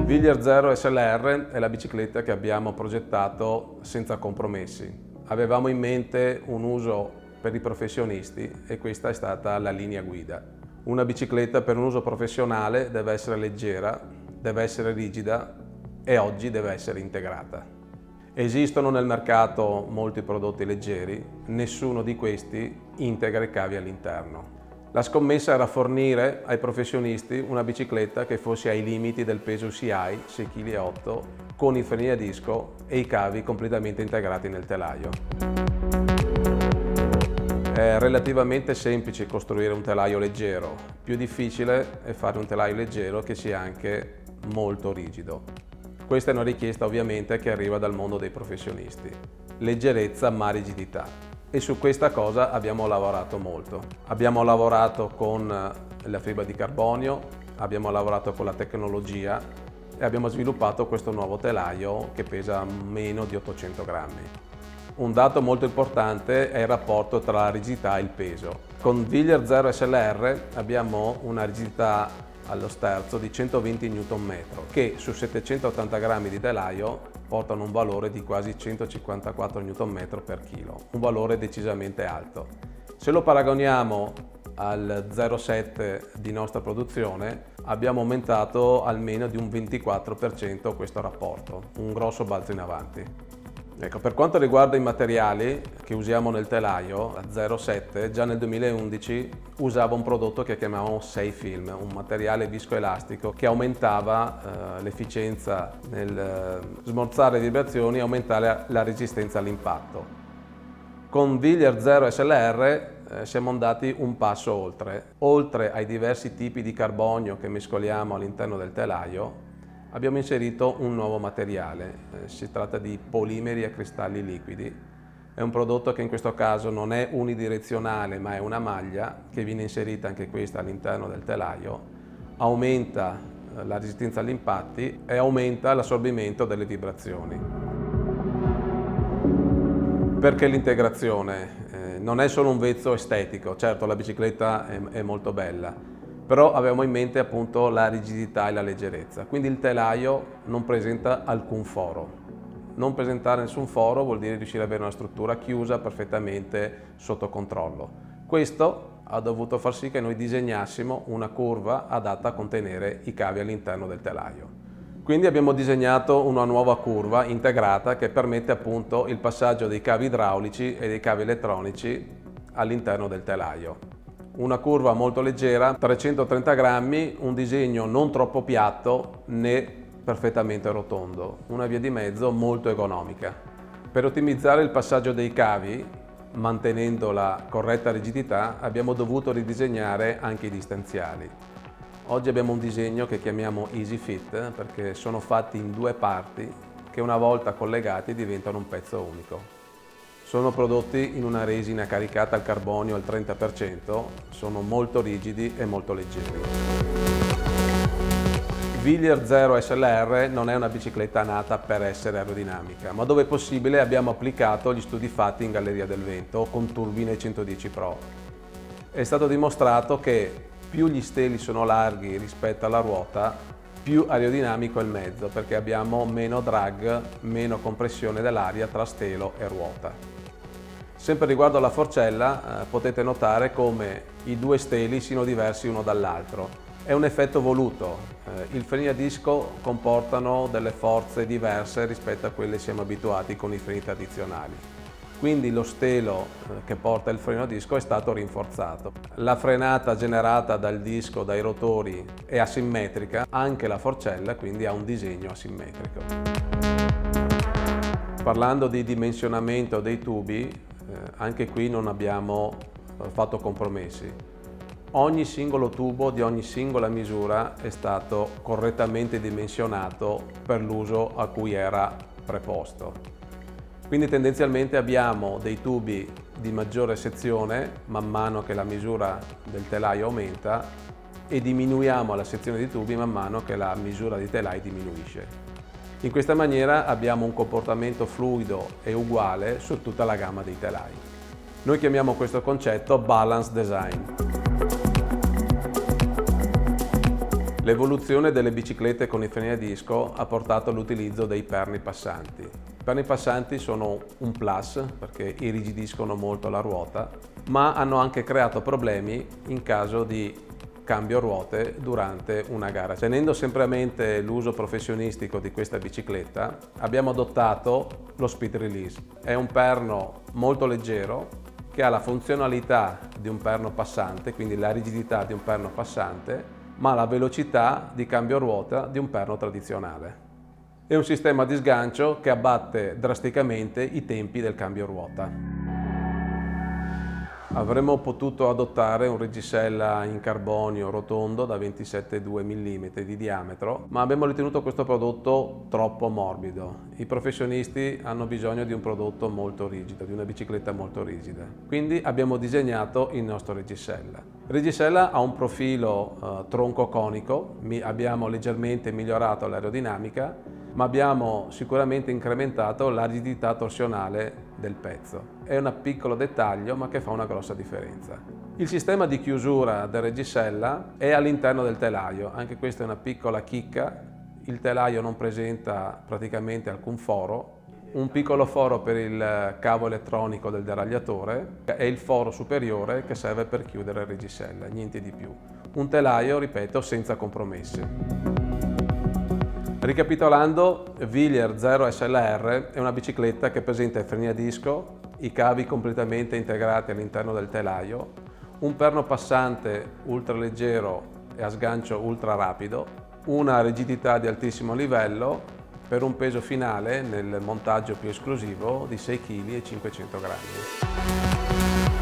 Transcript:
Villiers Zero SLR è la bicicletta che abbiamo progettato senza compromessi. Avevamo in mente un uso per i professionisti e questa è stata la linea guida. Una bicicletta per un uso professionale deve essere leggera, deve essere rigida e oggi deve essere integrata. Esistono nel mercato molti prodotti leggeri, nessuno di questi integra i cavi all'interno. La scommessa era fornire ai professionisti una bicicletta che fosse ai limiti del peso CI, 6,8 kg, con i freni a disco e i cavi completamente integrati nel telaio. È relativamente semplice costruire un telaio leggero, più difficile è fare un telaio leggero che sia anche molto rigido. Questa è una richiesta ovviamente che arriva dal mondo dei professionisti. Leggerezza ma rigidità. E su questa cosa abbiamo lavorato molto. Abbiamo lavorato con la fibra di carbonio, abbiamo lavorato con la tecnologia e abbiamo sviluppato questo nuovo telaio che pesa meno di 800 grammi. Un dato molto importante è il rapporto tra la rigidità e il peso. Con Villiers Zero SLR abbiamo una rigidità allo sterzo di 120 Nm che su 780 grammi di telaio portano un valore di quasi 154 Nm per chilo, un valore decisamente alto. Se lo paragoniamo al 0,7 di nostra produzione abbiamo aumentato almeno di un 24% questo rapporto, un grosso balzo in avanti. Ecco, per quanto riguarda i materiali che usiamo nel telaio, a 0,7, già nel 2011 usava un prodotto che chiamavamo Safe-Film, un materiale viscoelastico che aumentava l'efficienza nel smorzare le vibrazioni e aumentare la resistenza all'impatto. Con Villiers Zero SLR siamo andati un passo oltre. Oltre ai diversi tipi di carbonio che mescoliamo all'interno del telaio, abbiamo inserito un nuovo materiale, si tratta di polimeri a cristalli liquidi. È un prodotto che in questo caso non è unidirezionale ma è una maglia che viene inserita anche questa all'interno del telaio, aumenta la resistenza agli impatti e aumenta l'assorbimento delle vibrazioni. Perché l'integrazione? Non è solo un vezzo estetico, certo la bicicletta è molto bella, però avevamo in mente appunto la rigidità e la leggerezza, quindi il telaio non presenta alcun foro. Non presentare nessun foro vuol dire riuscire ad avere una struttura chiusa perfettamente sotto controllo. Questo ha dovuto far sì che noi disegnassimo una curva adatta a contenere i cavi all'interno del telaio. Quindi abbiamo disegnato una nuova curva integrata che permette appunto il passaggio dei cavi idraulici e dei cavi elettronici all'interno del telaio. Una curva molto leggera, 330 grammi, un disegno non troppo piatto né perfettamente rotondo, una via di mezzo molto economica. Per ottimizzare il passaggio dei cavi, mantenendo la corretta rigidità, abbiamo dovuto ridisegnare anche i distanziali. Oggi abbiamo un disegno che chiamiamo Easy Fit perché sono fatti in due parti che una volta collegati diventano un pezzo unico. Sono prodotti in una resina caricata al carbonio al 30%, sono molto rigidi e molto leggeri. Villiers Zero SLR non è una bicicletta nata per essere aerodinamica, ma dove possibile abbiamo applicato gli studi fatti in Galleria del Vento con turbine 110 Pro. È stato dimostrato che più gli steli sono larghi rispetto alla ruota, più aerodinamico è il mezzo, perché abbiamo meno drag, meno compressione dell'aria tra stelo e ruota. Sempre riguardo alla forcella, potete notare come i due steli siano diversi uno dall'altro. È un effetto voluto. I freni a disco comportano delle forze diverse rispetto a quelle siamo abituati con i freni tradizionali. Quindi lo stelo che porta il freno a disco è stato rinforzato. La frenata generata dal disco, dai rotori, è asimmetrica, anche la forcella quindi ha un disegno asimmetrico. Parlando di dimensionamento dei tubi, anche qui non abbiamo fatto compromessi. Ogni singolo tubo di ogni singola misura è stato correttamente dimensionato per l'uso a cui era preposto. Quindi tendenzialmente abbiamo dei tubi di maggiore sezione man mano che la misura del telaio aumenta e diminuiamo la sezione di tubi man mano che la misura di telai diminuisce. In questa maniera abbiamo un comportamento fluido e uguale su tutta la gamma dei telai. Noi chiamiamo questo concetto balance design. L'evoluzione delle biciclette con i freni a disco ha portato all'utilizzo dei perni passanti. I perni passanti sono un plus perché irrigidiscono molto la ruota, ma hanno anche creato problemi in caso di cambio ruote durante una gara. Tenendo sempre a mente l'uso professionistico di questa bicicletta, abbiamo adottato lo Speed Release. È un perno molto leggero che ha la funzionalità di un perno passante, quindi la rigidità di un perno passante, ma la velocità di cambio ruota di un perno tradizionale. È un sistema di sgancio che abbatte drasticamente i tempi del cambio ruota. Avremmo potuto adottare un reggisella in carbonio rotondo da 27,2 mm di diametro, ma abbiamo ritenuto questo prodotto troppo morbido. I professionisti hanno bisogno di un prodotto molto rigido, di una bicicletta molto rigida. Quindi abbiamo disegnato il nostro reggisella. Il reggisella ha un profilo tronco conico, abbiamo leggermente migliorato l'aerodinamica, ma abbiamo sicuramente incrementato la rigidità torsionale del pezzo. È un piccolo dettaglio ma che fa una grossa differenza. Il sistema di chiusura del reggisella è all'interno del telaio, anche questa è una piccola chicca. Il telaio non presenta praticamente alcun foro, un piccolo foro per il cavo elettronico del deragliatore e il foro superiore che serve per chiudere il reggisella, niente di più. Un telaio, ripeto, senza compromessi. Ricapitolando, Wheelier Zero SLR è una bicicletta che presenta i freni a disco, i cavi completamente integrati all'interno del telaio, un perno passante ultra leggero e a sgancio ultra rapido, una rigidità di altissimo livello per un peso finale nel montaggio più esclusivo di 6 kg e 500 grammi.